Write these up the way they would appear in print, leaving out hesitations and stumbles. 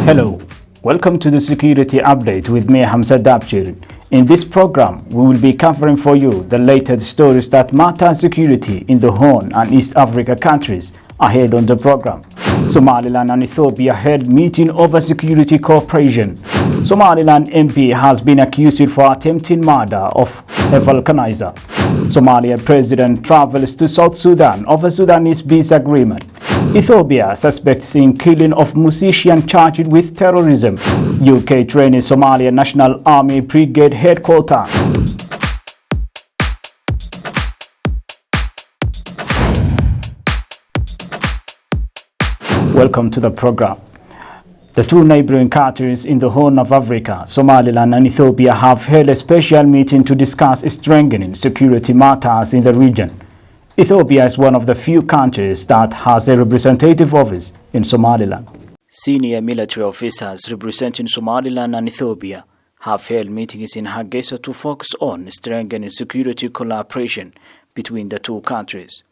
Hello, welcome to the Security Update with me, Hamse Daabjeerin. In this program, we will be covering for you the latest stories that matter security in the Horn and East Africa countries. Ahead on the program, Somaliland and Ethiopia held meeting over security cooperation. Somaliland MP has been accused for attempting murder of a vulcanizer. Somalia President travels to South Sudan over Sudanese peace agreement. Ethiopia suspects in killing of musician charged with terrorism. UK training Somalia National Army Brigade headquarters. Welcome to the program. The two neighboring countries in the Horn of Africa, Somaliland and Ethiopia, have held a special meeting to discuss strengthening security matters in the region. Ethiopia is one of the few countries that has a representative office in Somaliland. Senior military officers representing Somaliland and Ethiopia have held meetings in Hargeisa to focus on strengthening security collaboration between the two countries.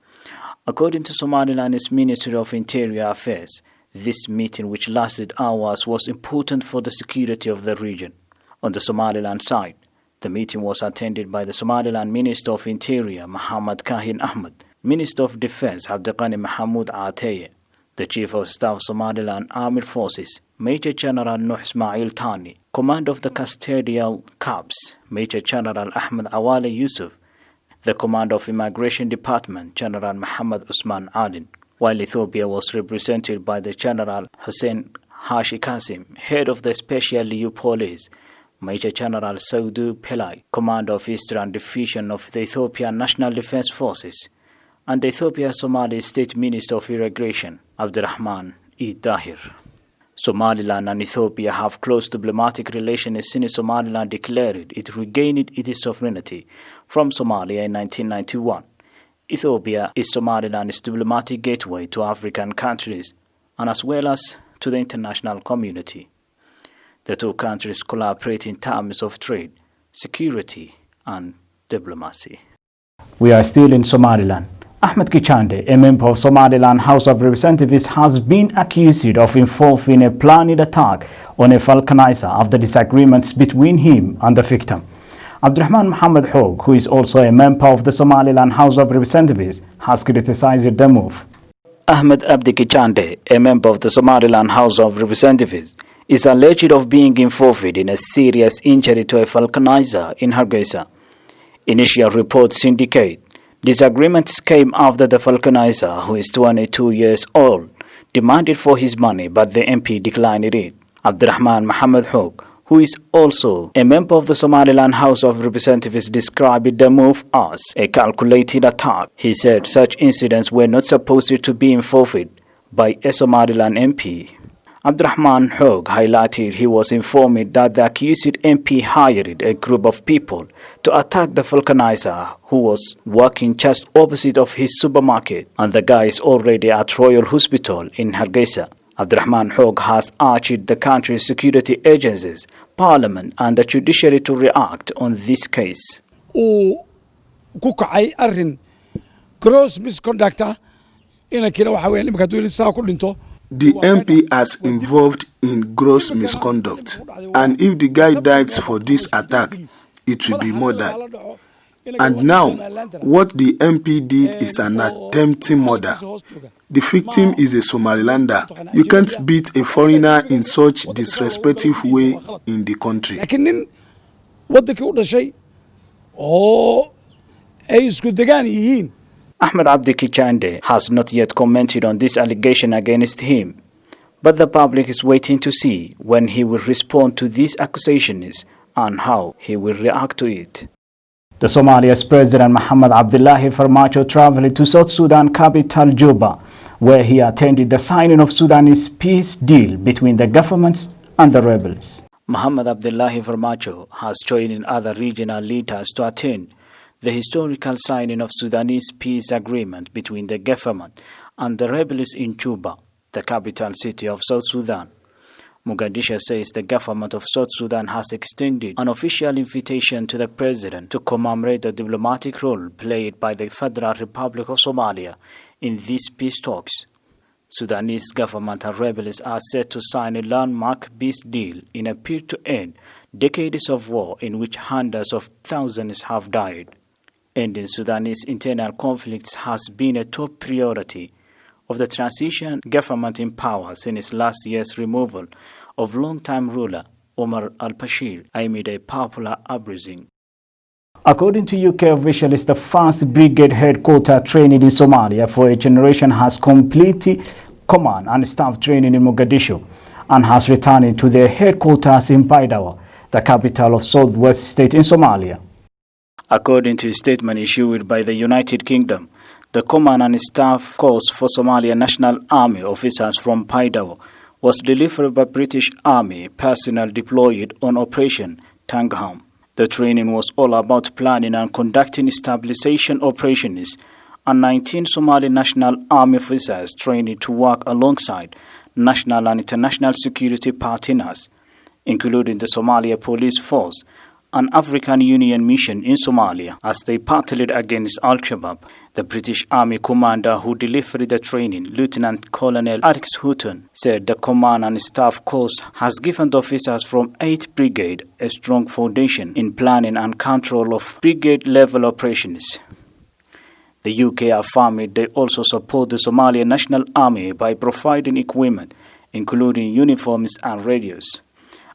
According to Somaliland's Ministry of Interior Affairs, this meeting, which lasted hours, was important for the security of the region. On the Somaliland side, the meeting was attended by the Somaliland Minister of Interior, Mohammed Kahin Ahmed, Minister of Defense, Abdiqani Mahmoud Ateye, the Chief of Staff Somaliland Armed Forces, Major General Nuh Ismail Tani, Commander of the Custodial Corps, Major General Ahmed Awale Yusuf, the Commander of Immigration Department, General Muhammad Usman Adin, while Ethiopia was represented by the General Hussein Hashi Kasim, Head of the Special Liu Police, Major General Saudu Pelai, Commander of Eastern Division of the Ethiopian National Defense Forces, and the Ethiopia-Somali State Minister of Irrigation, Abdurrahman Dahir. Somaliland and Ethiopia have close diplomatic relations since Somaliland declared it regained its sovereignty from Somalia in 1991. Ethiopia is Somaliland's diplomatic gateway to African countries and as well as to the international community. The two countries collaborate in terms of trade, security, and diplomacy. We are still in Somaliland. Ahmed Kichande, a member of Somaliland House of Representatives, has been accused of involving a planned attack on a vulcanizer after disagreements between him and the victim. Abdurrahman Mohammed Hogg, who is also a member of the Somaliland House of Representatives, has criticized the move. Ahmed Abdi Kichande, a member of the Somaliland House of Representatives, is alleged of being involved in a serious injury to a vulcanizer in Hargeisa. Initial reports indicate disagreements came after the vulcanizer, who is 22 years old, demanded for his money, but the MP declined it. Abdurrahman Mohammed Hogg, who is also a member of the Somaliland House of Representatives, described the move as a calculated attack. He said such incidents were not supposed to be involved by a Somaliland MP. Abdurrahman Hogg highlighted he was informed that the accused MP hired a group of people to attack the vulcanizer, who was working just opposite of his supermarket, and the guy is already at Royal Hospital in Hargeisa. Abdurrahman Hogg has urged the country's security agencies, parliament, and the judiciary to react on this case. Gross misconduct. The MP has involved in gross misconduct, and if the guy dies for this attack, it will be murder. And now, what the MP did is an attempted murder. The victim is a Somalilander. You can't beat a foreigner in such disrespectful way in the country. Ahmed Abdi Kichande has not yet commented on this allegation against him, but the public is waiting to see when he will respond to these accusations and how he will react to it. The Somalia's President Mohamed Abdullahi Farmajo traveled to South Sudan capital Juba, where he attended the signing of Sudanese peace deal between the governments and the rebels. Mohamed Abdullahi Farmajo has joined other regional leaders to attend the historical signing of Sudanese peace agreement between the government and the rebels in Juba, the capital city of South Sudan. Mogadishu says the government of South Sudan has extended an official invitation to the president to commemorate the diplomatic role played by the Federal Republic of Somalia in these peace talks. Sudanese government and rebels are set to sign a landmark peace deal in a bid to end decades of war in which hundreds of thousands have died. Ending Sudanese internal conflicts has been a top priority of the transition government in power since last year's removal of long-time ruler Omar al-Bashir amid a popular uprising. According to UK officials, the 1st Brigade headquarters training in Somalia for a generation has completed command and staff training in Mogadishu and has returned to their headquarters in Baidoa, the capital of Southwest State in Somalia. According to a statement issued by the United Kingdom, the command and staff course for Somalia National Army officers from Baidoa was delivered by British Army personnel deployed on Operation Tangham. The training was all about planning and conducting stabilization operations, and 19 Somali National Army officers trained to work alongside national and international security partners, including the Somalia Police Force, an African Union mission in Somalia, as they battled against Al-Shabaab. The British Army commander who delivered the training, Lieutenant Colonel Alex Houghton, said the command and staff course has given the officers from 8th Brigade a strong foundation in planning and control of brigade-level operations. The UK affirmed they also support the Somalian National Army by providing equipment, including uniforms and radios,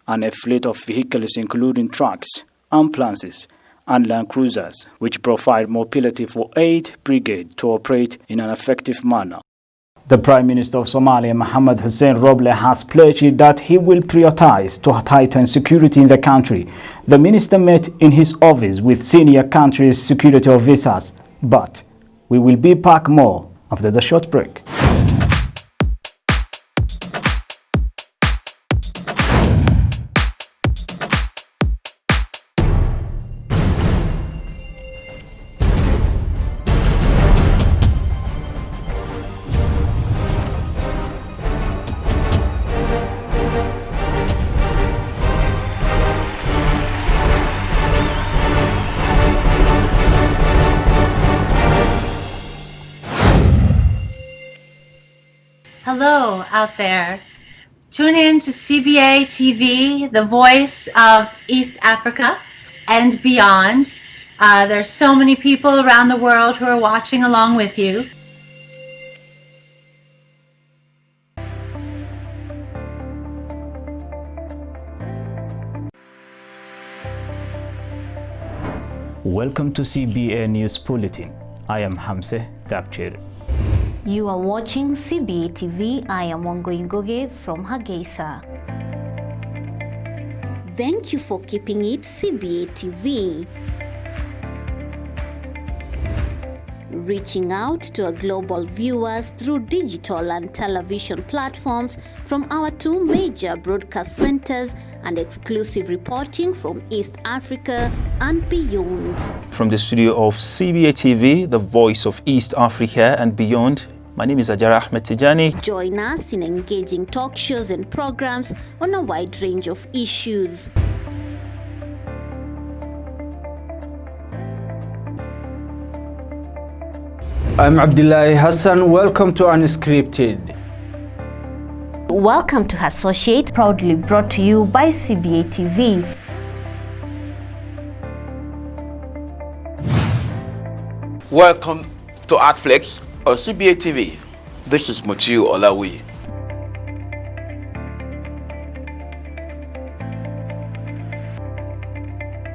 and a fleet of vehicles including trucks, ambulances, and land cruisers, which provide mobility for 8th Brigade to operate in an effective manner. The Prime Minister of Somalia, Mohamed Hussein Roble, has pledged that he will prioritize to tighten security in the country. The minister met in his office with senior country's security officers, but we will be back more after the short break. Hello out there. Tune in to CBA TV, the voice of East Africa and beyond. There's so many people around the world who are watching along with you. Welcome to CBA News Bulletin. I am Hamse Daabjeerin. You are watching CBA TV. I am Wangoingoge from Hargeisa. Thank you for keeping it CBA TV. Reaching out to our global viewers through digital and television platforms from our 2 major broadcast centers and exclusive reporting from East Africa and beyond. From the studio of CBA TV, the voice of East Africa and beyond, my name is Ajara Ahmed Tijani. Join us in engaging talk shows and programs on a wide range of issues. I'm Abdullahi Hassan. Welcome to Unscripted. Welcome to Associate, proudly brought to you by CBA TV. Welcome to Artflex on CBA TV. This is Mutiu Olawi.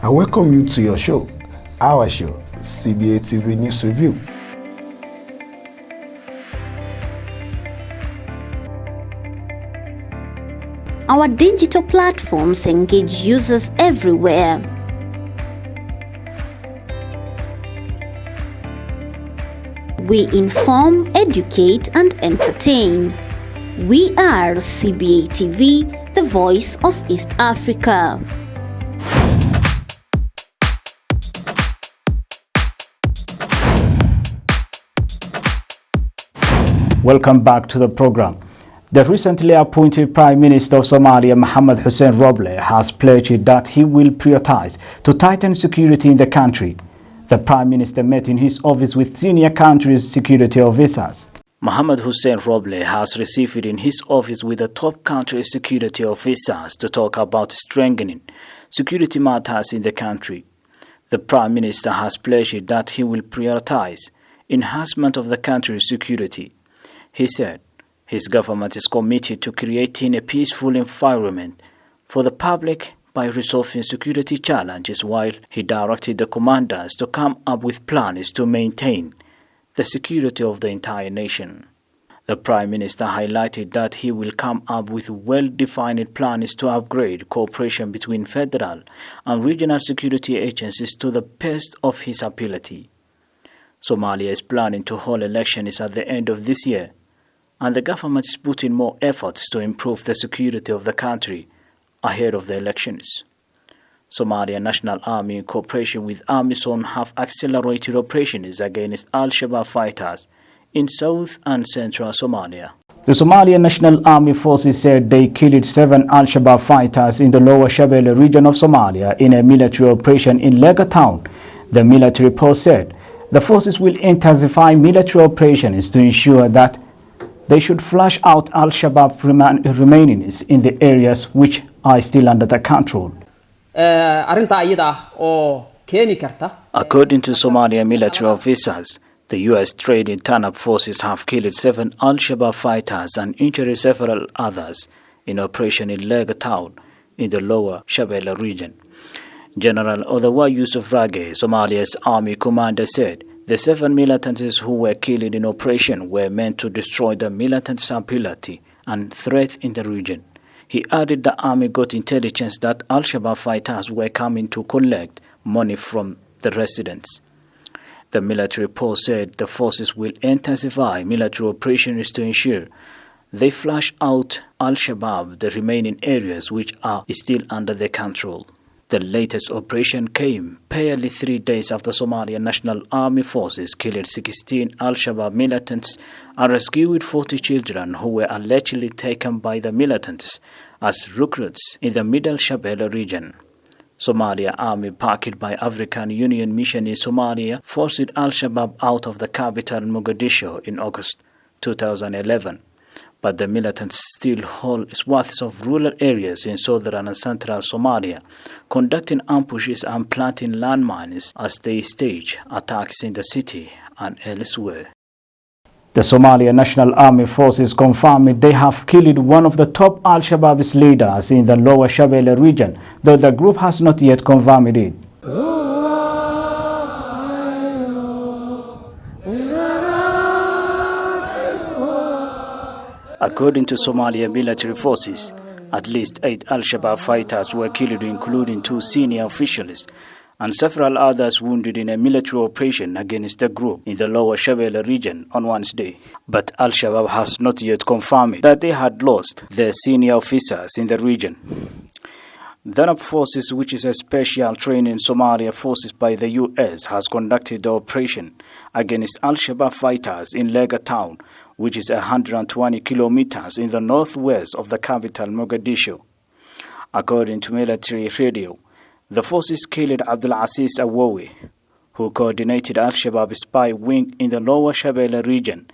I welcome you to your show, our show, CBA TV News Review. Our digital platforms engage users everywhere. We inform, educate, and entertain. We are CBA TV, the voice of East Africa. Welcome back to the program. The recently appointed Prime Minister of Somalia, Mohamed Hussein Roble, has pledged that he will prioritize to tighten security in the country. The Prime Minister met in his office with senior country's security officers. Mohammed Hussein Roble has received in his office with the top country security officers to talk about strengthening security matters in the country. The Prime Minister has pledged that he will prioritize enhancement of the country's security. He said his government is committed to creating a peaceful environment for the public by resolving security challenges, while he directed the commanders to come up with plans to maintain the security of the entire nation. The Prime Minister highlighted that he will come up with well-defined plans to upgrade cooperation between federal and regional security agencies to the best of his ability. Somalia is planning to hold elections at the end of this year, and the government is putting more efforts to improve the security of the country ahead of the elections. Somalia National Army, in cooperation with AMISOM, have accelerated operations against Al-Shabaab fighters in south and central Somalia. The Somalia National Army forces said they killed 7 Al-Shabaab fighters in the lower Shabelle region of Somalia in a military operation in Lega town. The military post said the forces will intensify military operations to ensure that they should flush out Al-Shabaab remainings in the areas which are still under their control. According to Somalia military officers, the U.S. Trade and Turn-Up forces have killed 7 Al-Shabaab fighters and injured several others in Operation in Lega town in the lower Shabelle region. General Odawa Yusuf Rage, Somalia's army commander, said the 7 militants who were killed in operation were meant to destroy the militants' ability and threat in the region. He added the army got intelligence that Al-Shabaab fighters were coming to collect money from the residents. The military post said the forces will intensify military operations to ensure they flush out Al-Shabaab, the remaining areas which are still under their control. The latest operation came barely 3 days after Somalia National Army forces killed 16 Al-Shabaab militants and rescued 40 children who were allegedly taken by the militants as recruits in the Middle Shabelle region. Somalia Army, backed by African Union Mission in Somalia, forced Al-Shabaab out of the capital Mogadishu in August 2011. But the militants still hold swaths of rural areas in southern and central Somalia, conducting ambushes and planting landmines as they stage attacks in the city and elsewhere. The Somalia National Army forces confirmed they have killed one of the top Al-Shabaab's leaders in the lower Shabelle region, though the group has not yet confirmed it. According to Somalia military forces, at least 8 Al-Shabaab fighters were killed, including 2 senior officials, and several others wounded in a military operation against the group in the lower Shabelle region on Wednesday. But Al-Shabaab has not yet confirmed that they had lost their senior officers in the region. Danab Forces, which is a special training Somalia forces by the U.S., has conducted the operation against Al-Shabaab fighters in Lega town, which is 120 kilometers in the northwest of the capital Mogadishu. According to military radio, the forces killed Abdul Aziz Awowi, who coordinated Al-Shabaab spy wing in the lower Shabelle region,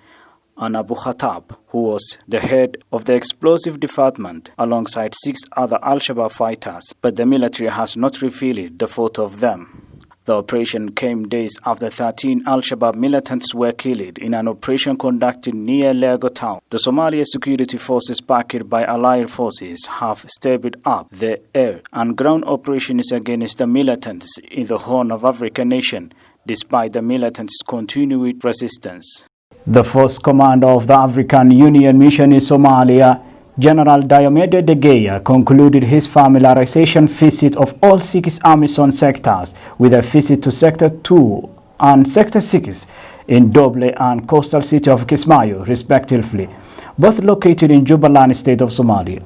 and Abu Khattab, who was the head of the explosive department, alongside 6 other Al-Shabaab fighters, but the military has not revealed the photo of them. The operation came days after 13 Al-Shabaab militants were killed in an operation conducted near Lego town. The Somalia security forces, backed by allied forces, have stepped up their air and ground operations against the militants in the Horn of Africa nation, despite the militants' continued resistance. The first commander of the African Union mission in Somalia, General Diomede De Gea, concluded his familiarization visit of all 6 AMISOM sectors with a visit to Sector 2 and Sector 6 in Doble and coastal city of Kismayo, respectively, both located in Jubaland state of Somalia.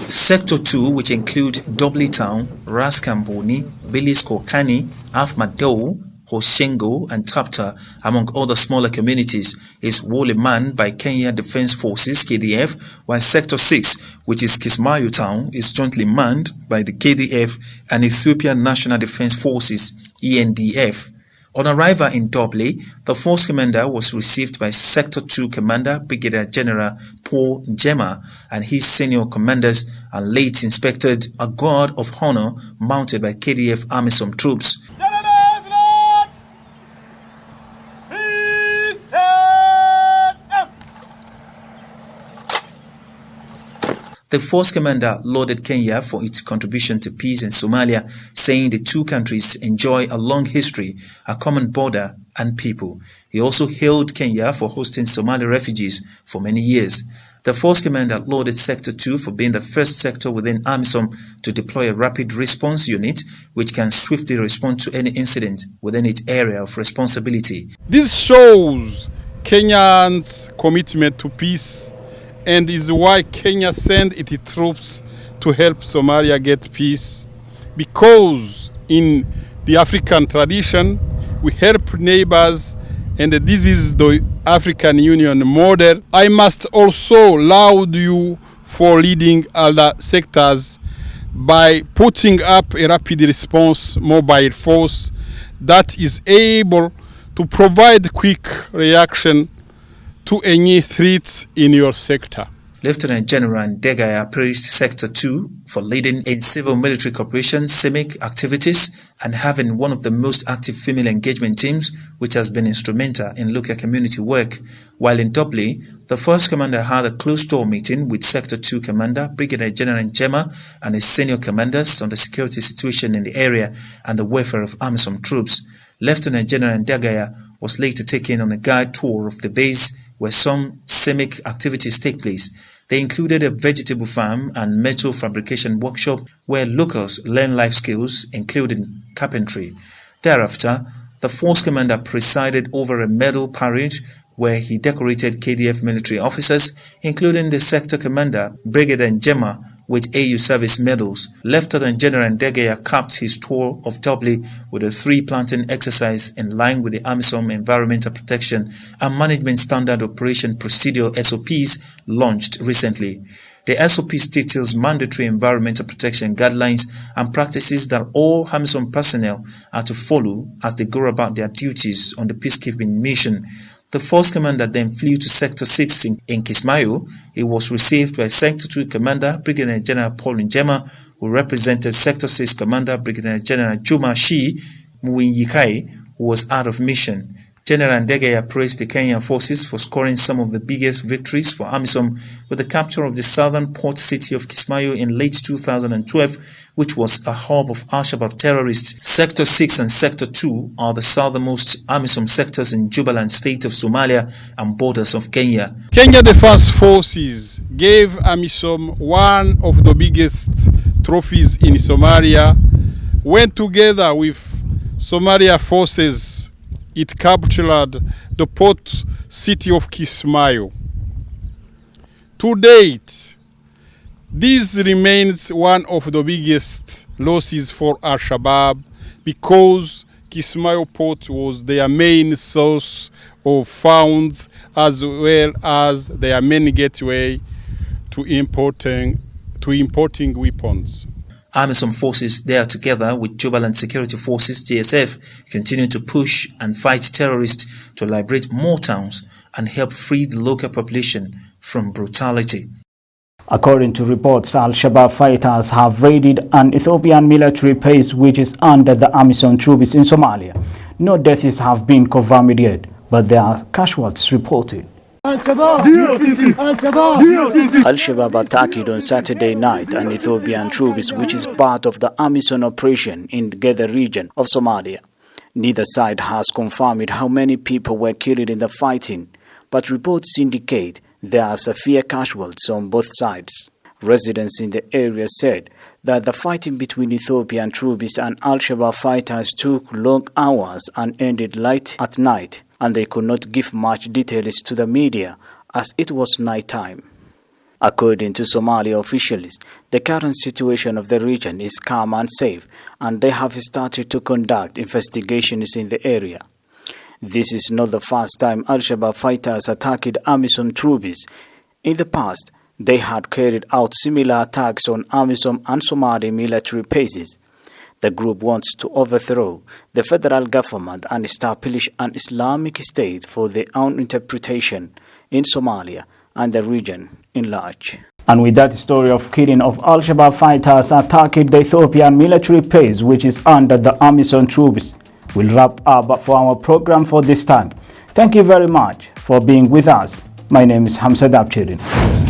Sector 2, which include Doble Town, Ras Kamboni, Bilis Kokani, Afmadou, Hoshengo and Tapta, among other smaller communities, is wholly manned by Kenya Defense Forces KDF, while Sector 6, which is Kismayo Town, is jointly manned by the KDF and Ethiopian National Defense Forces ENDF. On arrival in Doble, the force commander was received by Sector 2 Commander Brigadier General Paul Njema and his senior commanders, and late inspected a guard of honor mounted by KDF AMISOM troops. The force commander lauded Kenya for its contribution to peace in Somalia, saying the two countries enjoy a long history, a common border, and people. He also hailed Kenya for hosting Somali refugees for many years. The force commander lauded Sector 2 for being the first sector within AMISOM to deploy a rapid response unit which can swiftly respond to any incident within its area of responsibility. This shows Kenya's commitment to peace, and is why Kenya sent its troops to help Somalia get peace, because in the African tradition we help neighbors, and this is the African Union model. I must also laud you for leading other sectors by putting up a rapid response mobile force that is able to provide quick reaction to any threats in your sector. Lieutenant General Ndegaya praised Sector 2 for leading in civil-military cooperation, CIMIC activities, and having one of the most active female engagement teams, which has been instrumental in local community work. While in Doble, the Force Commander had a closed-door meeting with Sector 2 Commander Brigadier General Njema and his senior commanders on the security situation in the area and the welfare of AMISOM troops. Lieutenant General Ndegaya was later taken on a guide tour of the base where some CIMIC activities take place. They included a vegetable farm and metal fabrication workshop where locals learn life skills, including carpentry. Thereafter, the force commander presided over a medal parade where he decorated KDF military officers, including the sector commander, Brigadier Njema, with AU service medals. Lieutenant General Ndegaya capped his tour of Doble with a tree planting exercise in line with the AMISOM Environmental Protection and Management Standard Operation Procedure SOPs launched recently. The SOPs details mandatory environmental protection guidelines and practices that all AMISOM personnel are to follow as they go about their duties on the peacekeeping mission. The force commander then flew to Sector 6 in Kismayo. He was received by Sector 2 Commander Brigadier General Paul Njema, who represented Sector 6 Commander Brigadier General Juma Shi Mwinyikai, who was out of mission. General Ndegaya praised the Kenyan forces for scoring some of the biggest victories for AMISOM with the capture of the southern port city of Kismayo in late 2012, which was a hub of Al-Shabaab terrorists. Sector 6 and Sector 2 are the southernmost AMISOM sectors in Jubaland state of Somalia and borders of Kenya. Kenya Defense Forces gave AMISOM one of the biggest trophies in Somalia. When together with Somalia forces, it captured the port city of Kismayo. To date, this remains one of the biggest losses for Al-Shabaab because Kismayo port was their main source of funds as well as their main gateway to importing weapons. AMISOM forces there together with Jubaland Security Forces JSF continue to push and fight terrorists to liberate more towns and help free the local population from brutality. According to reports, Al-Shabaab fighters have raided an Ethiopian military base which is under the AMISOM troops in Somalia. No deaths have been confirmed yet, but there are casualties reported. Al-Shabaab attacked on Saturday night an Ethiopian troops which is part of the AMISOM operation in the Geda region of Somalia. Neither side has confirmed how many people were killed in the fighting, but reports indicate there are severe casualties on both sides. Residents in the area said that the fighting between Ethiopian troops and Al-Shabaab fighters took long hours and ended late at night, and they could not give much details to the media as it was night time. According to Somali officials, the current situation of the region is calm and safe, and they have started to conduct investigations in the area. This is not the first time Al-Shabaab fighters attacked AMISOM troops. In the past, they had carried out similar attacks on AMISOM and Somali military bases. The group wants to overthrow the federal government and establish an Islamic state for their own interpretation in Somalia and the region in large. And with that story of killing of Al-Shabaab fighters attacking the Ethiopian military base, which is under the Amisom troops, we'll wrap up for our program for this time. Thank you very much for being with us. My name is Hamse Daabjeerin.